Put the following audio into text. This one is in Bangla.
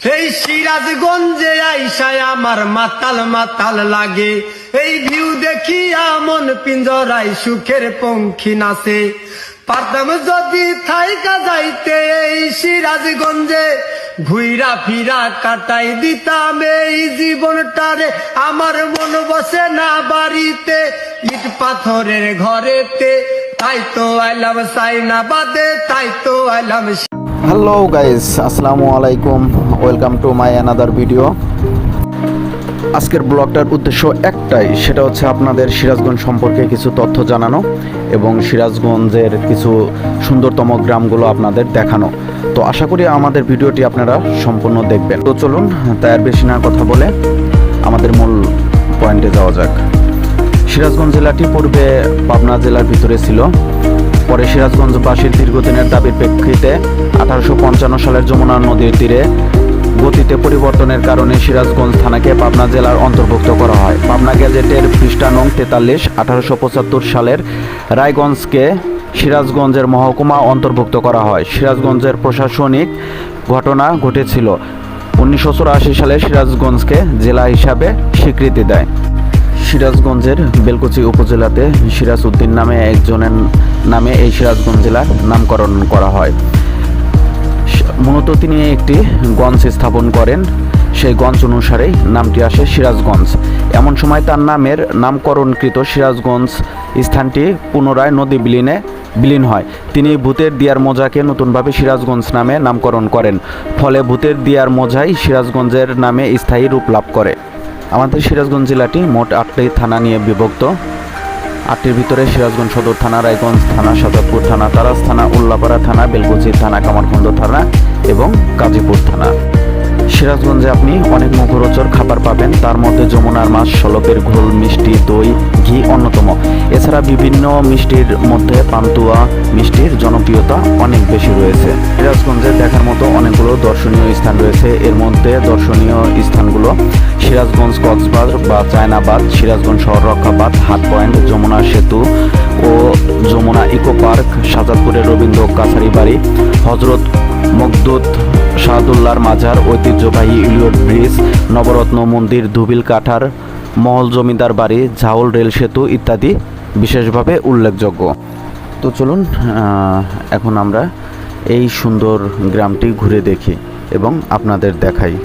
এই সিরাজগঞ্জে আইসায় আমার মাতাল মাতাল লাগে, এই ভিউ দেখিয়া মন পিঞ্জরায় সুখের পঙ্খী নাচে। পারতাম যদি থাইকা যাইতে এই সিরাজগঞ্জে, ঘুইরা ফিরা কাটাই দিতাম এই জীবনটারে। আমার মন বসে না বাড়িতে, ইট পাথরের ঘরেতে, তাই তো আইলাম সাইনাবাদে, তাই তো আইলাম। হ্যালো গাইস, আসসালামু আলাইকুম, welcome to my another video. আজকের ব্লগটার উদ্দেশ্য একটাই, সেটা হচ্ছে আপনাদের সিরাজগঞ্জ সম্পর্কে কিছু তথ্য জানানো এবং সিরাজগঞ্জের কিছু সুন্দরতম গ্রামগুলো আপনাদের দেখানো। তো আশা করি আমাদের ভিডিওটি আপনারা সম্পূর্ণ দেখবেন। তো চলুন, তাই আর বেশি না কথা বলে আমাদের মূল পয়েন্টে যাওয়া যাক। সিরাজগঞ্জ জেলাটি পূর্বে পাবনা জেলার ভিতরে ছিল। পরে সিরাজগঞ্জবাসীর দীর্ঘদিনের দাবির প্রেক্ষিতে 1855 সালের যমুনা নদীর তীরে গতিতে পরিবর্তনের কারণে সিরাজগঞ্জ থানাকে পাবনা জেলার অন্তর্ভুক্ত করা হয়। পাবনা গেজেটের পৃষ্ঠা নং 43 1875 সালের রায়গঞ্জকে সিরাজগঞ্জের মহকুমা অন্তর্ভুক্ত করা হয়। সিরাজগঞ্জের প্রশাসনিক ঘটনা ঘটেছিল 1984 সালে সিরাজগঞ্জকে জেলা হিসাবে স্বীকৃতি দেয়। সিরাজগঞ্জের বেলকুচি উপজেলাতে সিরাজ উদ্দিন নামে একজনের নামে এই সিরাজগঞ্জ জেলার নামকরণ করা হয়। মূলত তিনি একটি গঞ্জ স্থাপন করেন, সেই গঞ্জ অনুসারেই নামটি আসে সিরাজগঞ্জ। এমন সময় তার নামের নামকরণকৃত সিরাজগঞ্জ স্থানটি পুনরায় নদী বিলীন হয়। তিনি ভূতের দিয়ার মোজাকে নতুনভাবে সিরাজগঞ্জ নামে নামকরণ করেন। ফলে ভূতের দিয়ার মোজাই সিরাজগঞ্জের নামে স্থায়ী রূপ লাভ করে। আমাদের সিরাজগঞ্জ জেলাটি মোট 8টি থানা নিয়ে বিভক্ত। 8টির ভিতরে সিরাজগঞ্জ সদর থানা, রায়গঞ্জ থানা, সাজাদপুর থানা, তারাস থানা, উল্লাপাড়া থানা, বেলকুচি থানা, কামারখন্দ থানা এবং গাজীপুর থানা। সিরাজগঞ্জে আপনি অনেক মুখরোচক খাবার পাবেন, তার মধ্যে যমুনার মাছ, শলপের ঘোল, মিষ্টি, দই, ঘি অন্যতম। এছাড়া বিভিন্ন মিষ্টির মধ্যে পান্তুয়া মিষ্টির জনপ্রিয়তা অনেক বেশি রয়েছে। সিরাজগঞ্জে দেখার মতো অনেকগুলো দর্শনীয় স্থান রয়েছে। এর মধ্যে দর্শনীয় স্থানগুলো সিরাজগঞ্জ কক্সবাজার বা চায়নাবাদ, সিরাজগঞ্জ শহর রক্ষাবাদ, হাট পয়েন্ট, যমুনা সেতু ও যমুনা ইকো পার্ক, সাজাদপুরের রবীন্দ্র কাছারি বাড়ি, হজরত মকদুদ শাহাদুল্লাহর মাজার, ঐতিহ্যবাহী ইলিয়ট ব্রিজ, নবরত্ন মন্দির, ধুবিল কাঠার মহল, জমিদার বাড়ি, ঝাউল রেল সেতু ইত্যাদি বিশেষভাবে উল্লেখযোগ্য। তো চলুন এখন আমরা এই সুন্দর গ্রামটি ঘুরে দেখি এবং আপনাদের দেখাই।